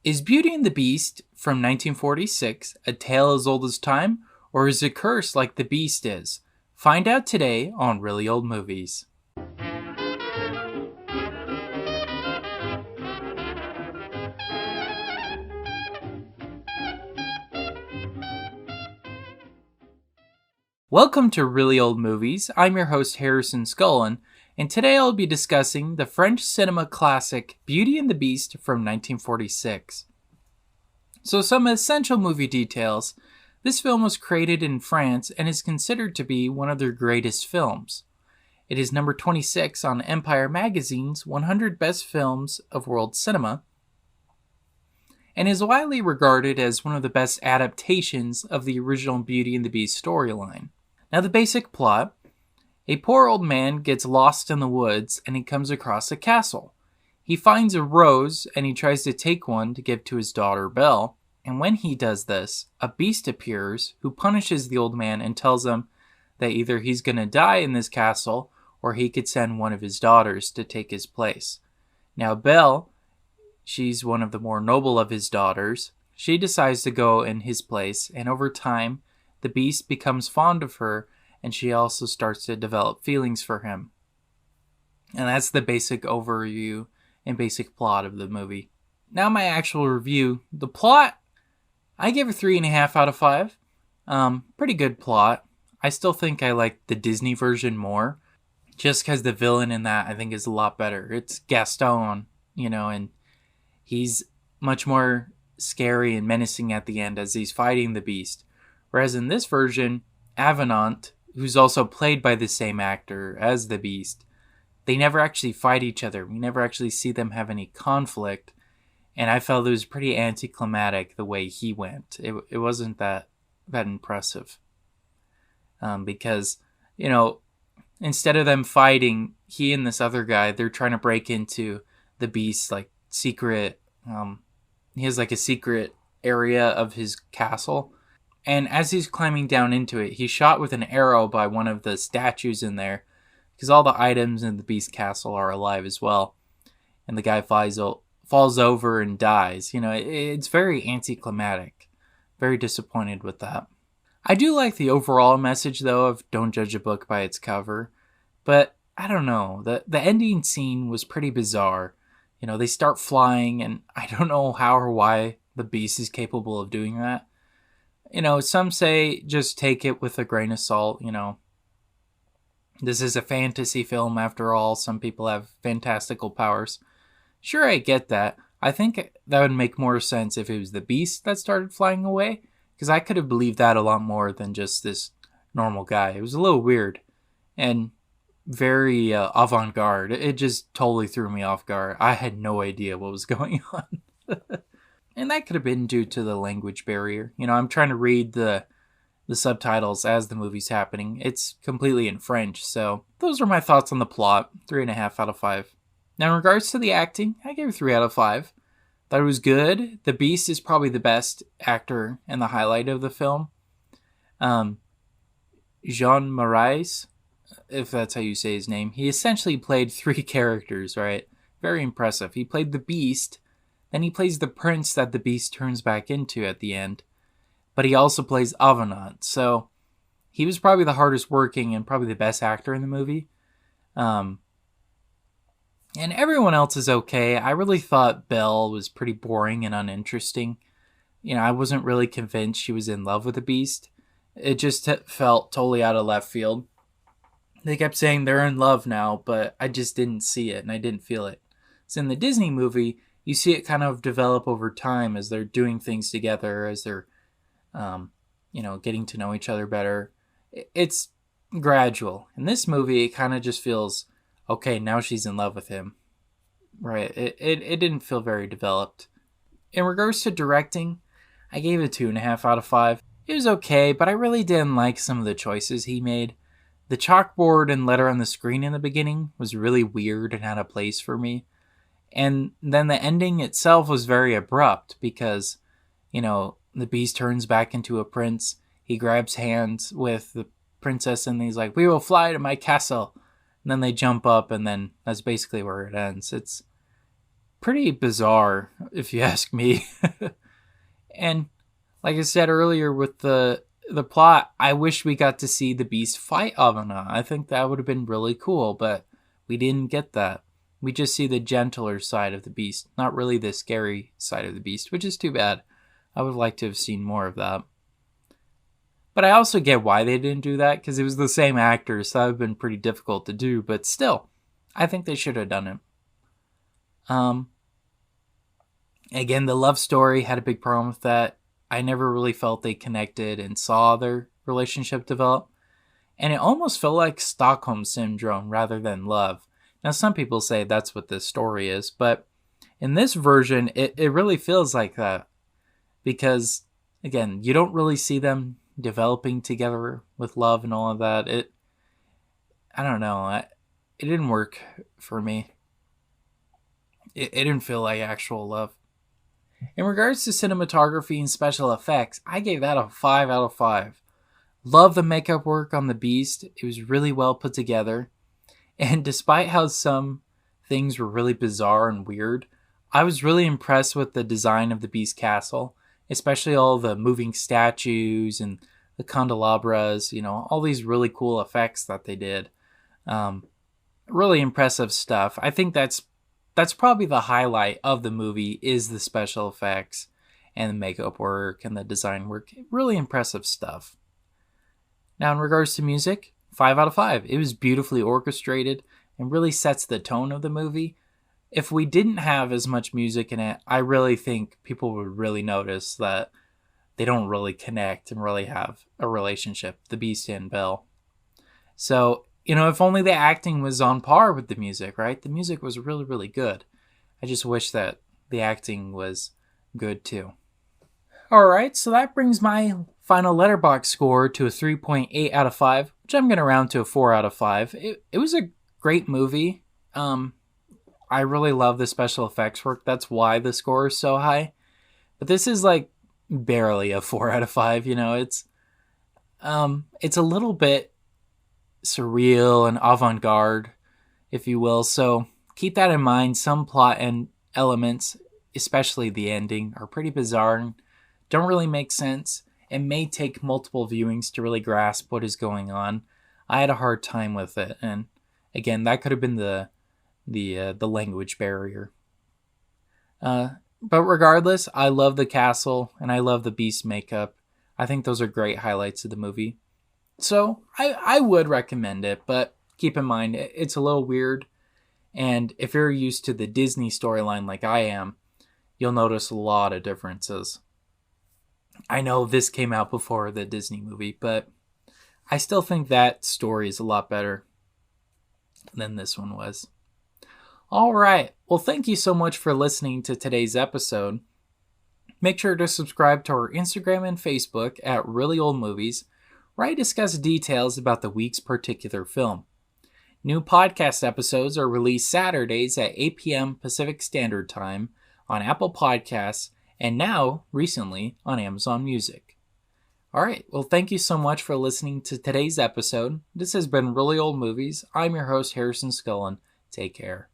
Is Beauty and the Beast from 1946 a tale as old as time, or is it cursed like the Beast is? Find out today on Really Old Movies. Welcome to Really Old Movies. I'm your host Harrison Scullin, and today I'll be discussing the French cinema classic Beauty and the Beast from 1946. So some essential movie details. This film was created in France and is considered to be one of their greatest films. It is number 26 on Empire Magazine's 100 Best Films of World Cinema, and is widely regarded as one of the best adaptations of the original Beauty and the Beast storyline. Now, the basic plot: a poor old man gets lost in the woods and he comes across a castle. He finds a rose and he tries to take one to give to his daughter Belle. And when he does this, a beast appears who punishes the old man and tells him that either he's going to die in this castle or he could send one of his daughters to take his place. Now, Belle, she's one of the more noble of his daughters. She decides to go in his place, and over time, the beast becomes fond of her, and she also starts to develop feelings for him. And that's the basic overview and basic plot of the movie. Now my actual review. The plot, I gave it 3.5 out of 5. Pretty good plot. I still think I like the Disney version more, just because the villain in that I think is a lot better. It's Gaston, and he's much more scary and menacing at the end as he's fighting the beast. Whereas in this version, Avenant, who's also played by the same actor as the Beast, they never actually fight each other. We never actually see them have any conflict. And I felt it was pretty anticlimactic the way he went. It wasn't that impressive. Because, instead of them fighting, he and this other guy, they're trying to break into the Beast's secret. He has a secret area of his castle. And as he's climbing down into it, he's shot with an arrow by one of the statues in there, because all the items in the Beast Castle are alive as well. And the guy falls over and dies. It's very anticlimactic. Very disappointed with that. I do like the overall message, though, of don't judge a book by its cover. But I don't know. The ending scene was pretty bizarre. They start flying, and I don't know how or why the Beast is capable of doing that. Some say just take it with a grain of salt. This is a fantasy film after all. Some people have fantastical powers. Sure, I get that. I think that would make more sense if it was the Beast that started flying away, because I could have believed that a lot more than just this normal guy. It was a little weird and very avant-garde. It just totally threw me off guard. I had no idea what was going on. And that could have been due to the language barrier. I'm trying to read the subtitles as the movie's happening. It's completely in French. So those are my thoughts on the plot. 3.5 out of 5. Now in regards to the acting, I gave it 3 out of 5. Thought it was good. The Beast is probably the best actor and the highlight of the film. Jean Marais, if that's how you say his name, he essentially played 3 characters, right? Very impressive. He played the Beast. Then he plays the prince that the Beast turns back into at the end. But he also plays Avenant. So he was probably the hardest working and probably the best actor in the movie. And everyone else is okay. I really thought Belle was pretty boring and uninteresting. I wasn't really convinced she was in love with the Beast. It just felt totally out of left field. They kept saying they're in love now, but I just didn't see it and I didn't feel it. So in the Disney movie, you see it kind of develop over time as they're doing things together, as they're, getting to know each other better. It's gradual. In this movie, it kind of just feels, okay, now she's in love with him. Right? It didn't feel very developed. In regards to directing, I gave it 2.5 out of 5. It was okay, but I really didn't like some of the choices he made. The chalkboard and letter on the screen in the beginning was really weird and had a place for me. And then the ending itself was very abrupt because, the Beast turns back into a prince. He grabs hands with the princess and he's like, "We will fly to my castle." And then they jump up and then that's basically where it ends. pretty bizarre, if you ask me. And like I said earlier with the plot, I wish we got to see the Beast fight Avana. I think that would have been really cool, but we didn't get that. We just see the gentler side of the Beast, not really the scary side of the Beast, which is too bad. I would like to have seen more of that. But I also get why they didn't do that, because it was the same actor, so that would have been pretty difficult to do, but still, I think they should have done it. Again, the love story had a big problem with that. I never really felt they connected and saw their relationship develop. And it almost felt like Stockholm Syndrome rather than love. Now, some people say that's what this story is, but in this version, it really feels like that. Because, again, you don't really see them developing together with love and all of that. I don't know. It didn't work for me. It didn't feel like actual love. In regards to cinematography and special effects, I gave that a 5 out of 5. Love the makeup work on the Beast. It was really well put together. And despite how some things were really bizarre and weird, I was really impressed with the design of the Beast Castle, especially all the moving statues and the candelabras, all these really cool effects that they did. Really impressive stuff. I think that's probably the highlight of the movie is the special effects and the makeup work and the design work. Really impressive stuff. Now, in regards to music, 5 out of 5. It was beautifully orchestrated and really sets the tone of the movie. If we didn't have as much music in it, I really think people would really notice that they don't really connect and really have a relationship, the Beast and Belle. So, if only the acting was on par with the music, right? The music was really, really good. I just wish that the acting was good too. Alright, so that brings my final Letterboxd score to a 3.8 out of 5, which I'm going to round to a 4 out of 5. It was a great movie. I really love the special effects work. That's why the score is so high. But this is like barely a 4 out of 5, It's a little bit surreal and avant-garde, if you will. So keep that in mind. Some plot and elements, especially the ending, are pretty bizarre and don't really make sense. It may take multiple viewings to really grasp what is going on. I had a hard time with it, and again, that could have been the language barrier. But regardless, I love the castle and I love the Beast makeup. I think those are great highlights of the movie. So I would recommend it, but keep in mind it's a little weird. And if you're used to the Disney storyline like I am, you'll notice a lot of differences. I know this came out before the Disney movie, but I still think that story is a lot better than this one was. All right. Well, thank you so much for listening to today's episode. Make sure to subscribe to our Instagram and Facebook at Really Old Movies, where I discuss details about the week's particular film. New podcast episodes are released Saturdays at 8 p.m. Pacific Standard Time on Apple Podcasts and now, recently, on Amazon Music. All right, well, thank you so much for listening to today's episode. This has been Really Old Movies. I'm your host, Harrison Scullin. Take care.